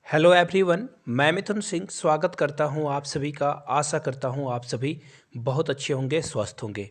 Hello everyone, मैं मिथुन सिंह स्वागत करता हूं आप सभी का। आशा करता हूं आप सभी बहुत अच्छे होंगे, स्वस्थ होंगे।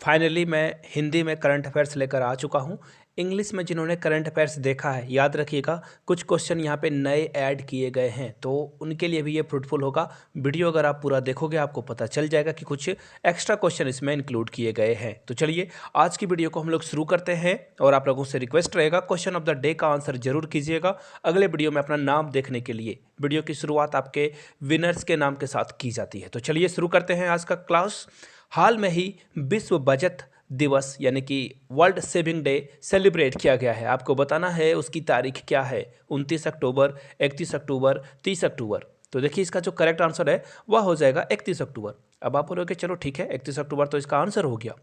फाइनली मैं हिंदी में करंट अफेयर्स लेकर आ चुका हूं। इंग्लिश में जिन्होंने करंट अफेयर्स देखा है, याद रखिएगा कुछ क्वेश्चन यहां पे नए ऐड किए गए हैं, तो उनके लिए भी ये फ्रूटफुल होगा। वीडियो अगर आप पूरा देखोगे आपको पता चल जाएगा कि कुछ एक्स्ट्रा क्वेश्चन इसमें इंक्लूड किए गए हैं। तो चलिए आज की वीडियो को हम लोग शुरू करते हैं और आप लोगों से रिक्वेस्ट रहेगा क्वेश्चन ऑफ द डे का आंसर जरूर कीजिएगा अगले वीडियो में अपना नाम देखने के लिए। वीडियो की शुरुआत आपके विनर्स के नाम के साथ की जाती है। तो चलिए शुरू करते हैं आज का क्लास। हाल में ही विश्व बचत दिवस यानी कि वर्ल्ड सेविंग डे सेलिब्रेट किया गया है। आपको बताना है उसकी तारीख क्या है, 29 अक्टूबर, 31 अक्टूबर, 30 अक्टूबर। तो देखिए इसका जो करेक्ट आंसर है वह हो जाएगा 31 अक्टूबर। अब आप बोलोगे चलो ठीक है 31 अक्टूबर तो इसका आंसर हो गया।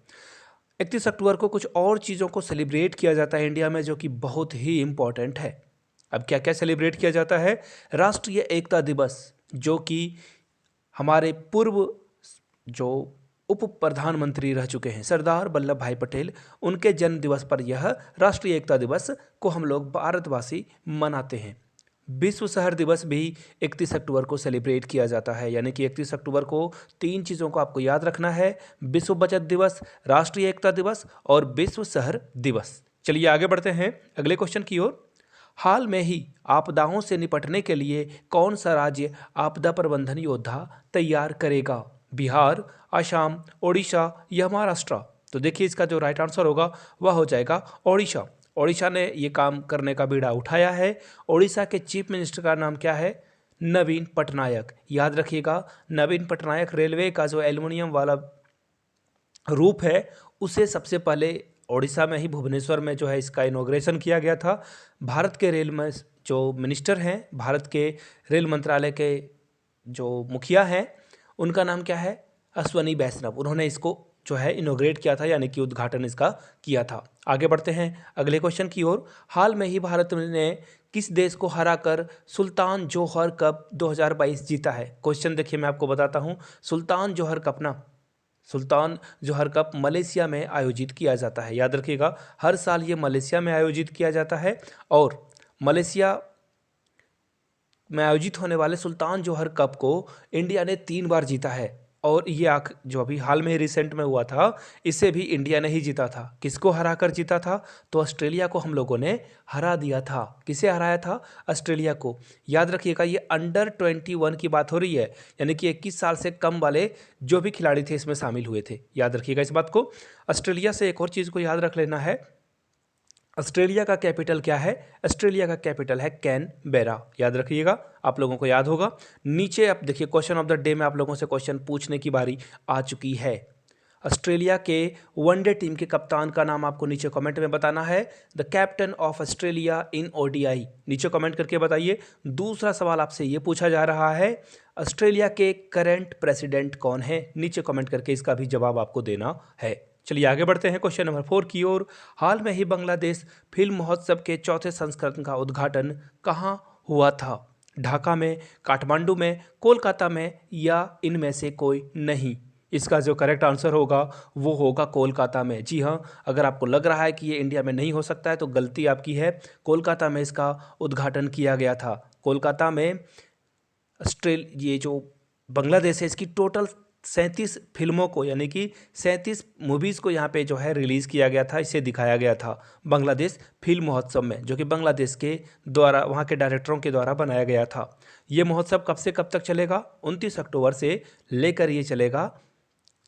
31 अक्टूबर को कुछ और चीज़ों को सेलिब्रेट किया जाता है इंडिया में जो कि बहुत ही इंपॉर्टेंट है। अब क्या क्या सेलिब्रेट किया जाता है? राष्ट्रीय एकता दिवस, जो कि हमारे पूर्व जो उप प्रधानमंत्री रह चुके हैं सरदार वल्लभ भाई पटेल, उनके जन्म दिवस पर यह राष्ट्रीय एकता दिवस को हम लोग भारतवासी मनाते हैं। विश्व शहर दिवस भी 31 अक्टूबर को सेलिब्रेट किया जाता है। यानी कि 31 अक्टूबर को तीन चीज़ों को आपको याद रखना है: विश्व बचत दिवस, राष्ट्रीय एकता दिवस और विश्व शहर दिवस। चलिए आगे बढ़ते हैं अगले क्वेश्चन की ओर। हाल में ही आपदाओं से निपटने के लिए कौन सा राज्य आपदा प्रबंधन योद्धा तैयार करेगा? बिहार, असम, ओडिशा या महाराष्ट्र? तो देखिए इसका जो राइट आंसर होगा वह हो जाएगा ओडिशा। ओडिशा ने ये काम करने का बीड़ा उठाया है। ओडिशा के चीफ मिनिस्टर का नाम क्या है? नवीन पटनायक। याद रखिएगा नवीन पटनायक रेलवे का जो एल्युमिनियम वाला रूप है उसे सबसे पहले ओडिशा में ही भुवनेश्वर में जो है इसका इनॉग्रेशन किया गया था। भारत के रेल में जो मिनिस्टर हैं, भारत के रेल मंत्रालय के जो मुखिया हैं, उनका नाम क्या है? अश्वनी वैष्णव। उन्होंने इसको जो है इनॉग्रेट किया था, यानी कि उद्घाटन इसका किया था। आगे बढ़ते हैं अगले क्वेश्चन की ओर। हाल में ही भारत ने किस देश को हराकर सुल्तान जोहर कप 2022 जीता है? क्वेश्चन देखिए मैं आपको बताता हूँ। सुल्तान जोहर कप मलेशिया में आयोजित किया जाता है। याद रखिएगा हर साल ये मलेशिया में आयोजित किया जाता है और मलेशिया में आयोजित होने वाले सुल्तान जोहर कप को इंडिया ने 3 बार जीता है। और ये जो अभी हाल में रिसेंट में हुआ था, इसे भी इंडिया ने ही जीता था। किसको हराकर जीता था? तो ऑस्ट्रेलिया को हम लोगों ने हरा दिया था। किसे हराया था? ऑस्ट्रेलिया को। याद रखिएगा ये अंडर 21 की बात हो रही है, यानी कि 21 साल से कम वाले जो भी खिलाड़ी थे इसमें शामिल हुए थे। याद रखिएगा इस बात को। ऑस्ट्रेलिया से एक और चीज़ को याद रख लेना है। ऑस्ट्रेलिया का कैपिटल क्या है? ऑस्ट्रेलिया का कैपिटल है कैनबेरा। याद रखिएगा, आप लोगों को याद होगा। नीचे आप देखिए क्वेश्चन ऑफ द डे में आप लोगों से क्वेश्चन पूछने की बारी आ चुकी है। ऑस्ट्रेलिया के वनडे टीम के कप्तान का नाम आपको नीचे कमेंट में बताना है। The captain of Australia in ODI, नीचे कमेंट करके बताइए। दूसरा सवाल आपसे ये पूछा जा रहा है, ऑस्ट्रेलिया के करंट प्रेसिडेंट कौन है? नीचे कमेंट करके इसका भी जवाब आपको देना है। चलिए आगे बढ़ते हैं क्वेश्चन नंबर 4 की ओर। हाल में ही बांग्लादेश फिल्म महोत्सव के चौथे संस्करण का उद्घाटन कहाँ हुआ था? ढाका में, काठमांडू में, कोलकाता में या इनमें से कोई नहीं? इसका जो करेक्ट आंसर होगा वो होगा कोलकाता में। जी हाँ, अगर आपको लग रहा है कि ये इंडिया में नहीं हो सकता है तो गलती आपकी है। कोलकाता में इसका उद्घाटन किया गया था। कोलकाता में ये जो बांग्लादेश है इसकी टोटल 37 फिल्मों को, यानी कि 37 मूवीज़ को यहाँ पे जो है रिलीज़ किया गया था, इसे दिखाया गया था बांग्लादेश फिल्म महोत्सव में, जो कि बांग्लादेश के द्वारा, वहाँ के डायरेक्टरों के द्वारा बनाया गया था। ये महोत्सव कब से कब तक चलेगा? 29 अक्टूबर से लेकर ये चलेगा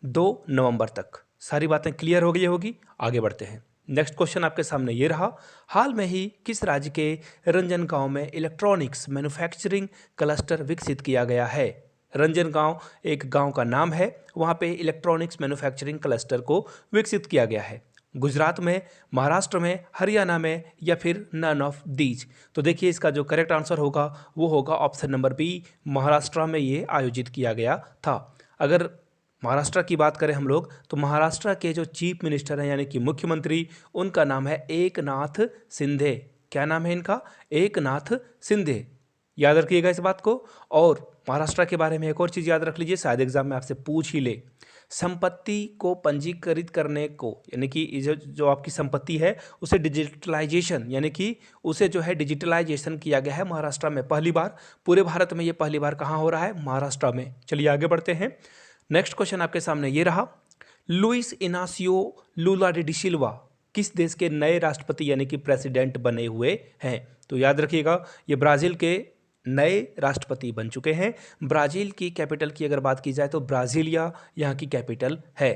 2 नवंबर तक। सारी बातें क्लियर हो गई होगी। आगे बढ़ते हैं। नेक्स्ट क्वेश्चन आपके सामने ये रहा। हाल में ही किस राज्य के रंजन गांव में इलेक्ट्रॉनिक्स मैन्युफैक्चरिंग क्लस्टर विकसित किया गया है? रंजन गांव एक गांव का नाम है, वहां पे इलेक्ट्रॉनिक्स मैन्युफैक्चरिंग क्लस्टर को विकसित किया गया है। गुजरात में, महाराष्ट्र में, हरियाणा में या फिर नन ऑफ दीज? तो देखिए इसका जो करेक्ट आंसर होगा वो होगा ऑप्शन नंबर बी, महाराष्ट्र में ये आयोजित किया गया था। अगर महाराष्ट्र की बात करें हम लोग तो महाराष्ट्र के जो चीफ मिनिस्टर हैं यानी कि मुख्यमंत्री, उनका नाम है एकनाथ शिंदे। क्या नाम है इनका? एकनाथ शिंदे। याद रखिएगा इस बात को। और महाराष्ट्र के बारे में एक और चीज़ याद रख लीजिए, शायद एग्जाम में आपसे पूछ ही ले। संपत्ति को पंजीकृत करने को, यानी कि जो आपकी संपत्ति है उसे डिजिटलाइजेशन, यानी कि उसे जो है डिजिटलाइजेशन किया गया है महाराष्ट्र में पहली बार। पूरे भारत में ये पहली बार कहाँ हो रहा है? महाराष्ट्र में। चलिए आगे बढ़ते हैं। नेक्स्ट क्वेश्चन आपके सामने ये रहा, लुइस इनासियो लुला डी सिल्वा किस देश के नए राष्ट्रपति यानी कि प्रेसिडेंट बने हुए हैं? तो याद रखिएगा ये ब्राज़ील के नए राष्ट्रपति बन चुके हैं। ब्राज़ील की कैपिटल की अगर बात की जाए तो ब्राज़ीलिया यहाँ की कैपिटल है।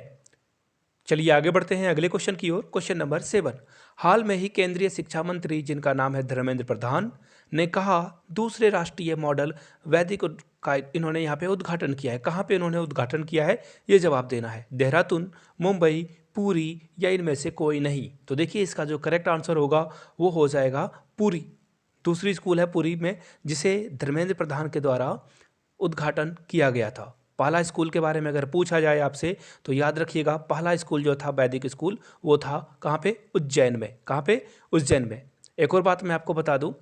चलिए आगे बढ़ते हैं अगले क्वेश्चन की ओर। क्वेश्चन नंबर 7, हाल में ही केंद्रीय शिक्षा मंत्री जिनका नाम है धर्मेंद्र प्रधान ने कहा दूसरे राष्ट्रीय मॉडल वैदिक का इन्होंने यहाँ पे उद्घाटन किया है। कहाँ पे इन्होंने उद्घाटन किया है ये जवाब देना है। देहरादून, मुंबई, पुरी या इनमें से कोई नहीं। तो देखिए इसका जो करेक्ट आंसर होगा वो हो जाएगा पुरी। दूसरी स्कूल है पुरी में जिसे धर्मेंद्र प्रधान के द्वारा उद्घाटन किया गया था। पहला स्कूल के बारे में अगर पूछा जाए आपसे तो याद रखिएगा पहला स्कूल जो था वैदिक स्कूल वो था कहाँ पे? उज्जैन में। कहाँ पे? उज्जैन में। एक और बात मैं आपको बता दूं,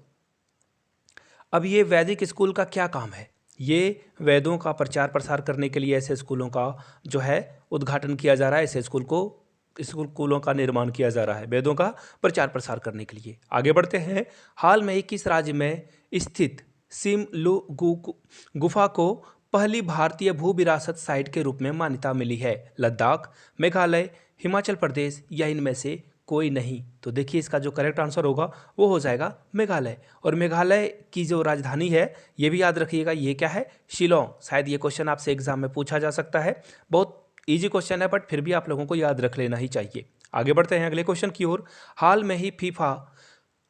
अब ये वैदिक स्कूल का क्या काम है? ये वेदों का प्रचार प्रसार करने के लिए ऐसे स्कूलों का जो है उद्घाटन किया जा रहा है, ऐसे स्कूलों का निर्माण किया जा रहा है वेदों का प्रचार प्रसार करने के लिए। आगे बढ़ते हैं। हाल में ही किस राज्य में स्थित सिमलू गुफा को पहली भारतीय भू विरासत साइट के रूप में मान्यता मिली है? लद्दाख, मेघालय, हिमाचल प्रदेश या इनमें से कोई नहीं। तो देखिए इसका जो करेक्ट आंसर होगा वो हो जाएगा मेघालय। और मेघालय की जो राजधानी है ये भी याद रखिएगा, ये क्या है? शिलोंग। शायद ये क्वेश्चन आपसे एग्जाम में पूछा जा सकता है। बहुत इजी क्वेश्चन है बट फिर भी आप लोगों को याद रख लेना ही चाहिए। आगे बढ़ते हैं अगले क्वेश्चन की ओर। हाल में ही फीफा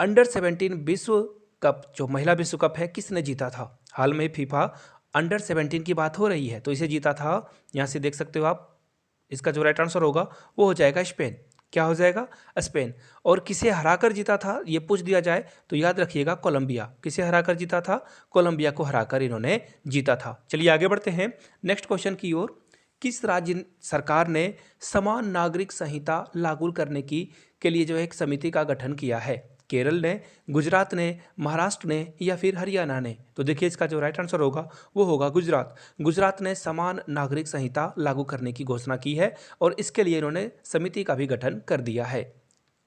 अंडर-17 विश्व कप जो महिला विश्व कप है किसने जीता था? हाल में फीफा अंडर-17 की बात हो रही है तो इसे जीता था, यहाँ से देख सकते हो आप, इसका जो राइट आंसर होगा वो हो जाएगा स्पेन। क्या हो जाएगा? स्पेन। और किसे हराकर जीता था ये पूछ दिया जाए तो याद रखिएगा कोलंबिया। किसे हराकर जीता था? कोलंबिया को हराकर इन्होंने जीता था। चलिए आगे बढ़ते हैं नेक्स्ट क्वेश्चन की ओर। किस राज्य सरकार ने समान नागरिक संहिता लागू करने के लिए जो एक समिति का गठन किया है? केरल ने, गुजरात ने, महाराष्ट्र ने या फिर हरियाणा ने? तो देखिए इसका जो राइट आंसर होगा वो होगा गुजरात। गुजरात ने समान नागरिक संहिता लागू करने की घोषणा की है और इसके लिए इन्होंने समिति का भी गठन कर दिया है।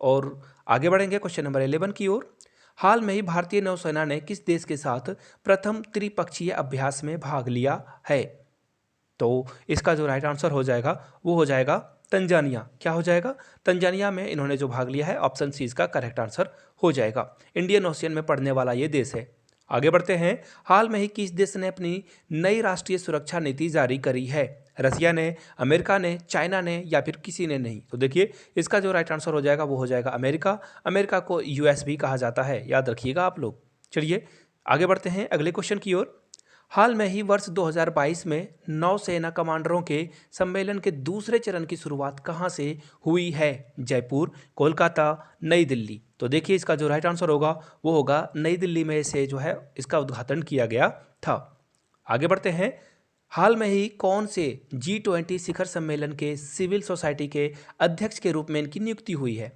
और आगे बढ़ेंगे क्वेश्चन नंबर 11 की ओर। हाल में ही भारतीय नौसेना ने किस देश के साथ प्रथम त्रिपक्षीय अभ्यास में भाग लिया है? तो इसका जो राइट आंसर हो जाएगा वो हो जाएगा तंजानिया। क्या हो जाएगा? तंजानिया में इन्होंने जो भाग लिया है, ऑप्शन सी इसका करेक्ट आंसर हो जाएगा। इंडियन ओशियन में पड़ने वाला ये देश है। आगे बढ़ते हैं। हाल में ही किस देश ने अपनी नई राष्ट्रीय सुरक्षा नीति जारी करी है? रसिया ने, अमेरिका ने, चाइना ने या फिर किसी ने नहीं? तो देखिए इसका जो राइट आंसर हो जाएगा वो हो जाएगा अमेरिका। अमेरिका को यूएस भी कहा जाता है, याद रखिएगा आप लोग। चलिए आगे बढ़ते हैं अगले क्वेश्चन की ओर। हाल में ही वर्ष 2022 में नौसेना कमांडरों के सम्मेलन के दूसरे चरण की शुरुआत कहाँ से हुई है? जयपुर, कोलकाता, नई दिल्ली? तो देखिए इसका जो राइट आंसर होगा वो होगा नई दिल्ली में से जो है इसका उद्घाटन किया गया था। आगे बढ़ते हैं। हाल में ही कौन से G20 शिखर सम्मेलन के सिविल सोसाइटी के अध्यक्ष के रूप में इनकी नियुक्ति हुई है?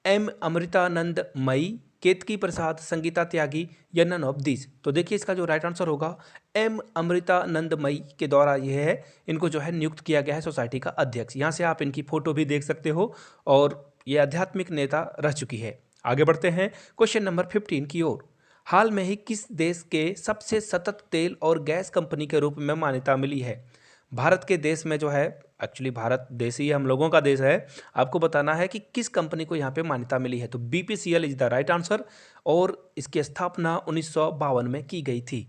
एम अमृतानंद मई, केतकी प्रसाद, संगीता त्यागी या नन ऑफ दिस? तो देखिए इसका जो राइट आंसर होगा एम अमृतानंदमयी के द्वारा यह है इनको जो है नियुक्त किया गया है सोसाइटी का अध्यक्ष। यहाँ से आप इनकी फोटो भी देख सकते हो और ये आध्यात्मिक नेता रह चुकी है। आगे बढ़ते हैं क्वेश्चन नंबर 15 की ओर। हाल में ही किस देश के सबसे सतत तेल और गैस कंपनी के रूप में मान्यता मिली है? भारत के देश में जो है, एक्चुअली भारत देश ही हम लोगों का देश है, आपको बताना है कि किस कंपनी को यहाँ पे मान्यता मिली है। तो BPCL is the right answer और इसकी स्थापना 1952 में की गई थी।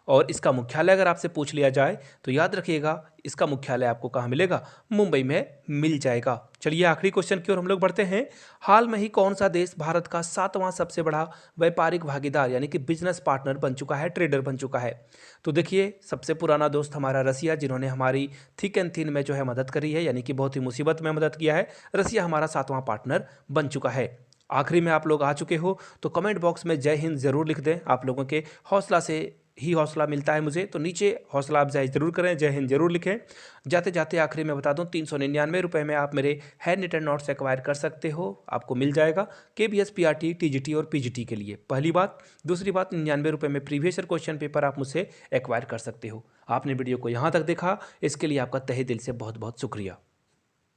और इसका मुख्यालय अगर आपसे पूछ लिया जाए तो याद रखिएगा इसका मुख्यालय आपको कहाँ मिलेगा? मुंबई में मिल जाएगा। चलिए आखिरी क्वेश्चन की ओर हम लोग बढ़ते हैं। हाल में ही कौन सा देश भारत का 7वां सबसे बड़ा व्यापारिक भागीदार यानी कि बिजनेस पार्टनर बन चुका है, ट्रेडर बन चुका है? तो देखिए सबसे पुराना दोस्त हमारा रसिया, जिन्होंने हमारी थिक एंड थिन में जो है मदद करी है, यानी कि बहुत ही मुसीबत में मदद किया है। रसिया हमारा 7वां पार्टनर बन चुका है। आखिरी में आप लोग आ चुके हो तो कमेंट बॉक्स में जय हिंद ज़रूर लिख दें। आप लोगों के हौसला से ही हौसला मिलता है मुझे। तो नीचे हौसला अफजाई ज़रूर करें, जय हिंद ज़रूर लिखें। जाते जाते आखिरी में बता दूं, 399 रुपये में आप मेरे हैंड रिटन नोट्स एक्वायर कर सकते हो। आपको मिल जाएगा KBS PRT TGT और PGT के लिए, पहली बात। दूसरी बात, 99 रुपये में प्रीवियस ईयर क्वेश्चन पेपर आप मुझसे एक्वायर कर सकते हो। आपने वीडियो को यहाँ तक देखा, इसके लिए आपका तहे दिल से बहुत बहुत शुक्रिया।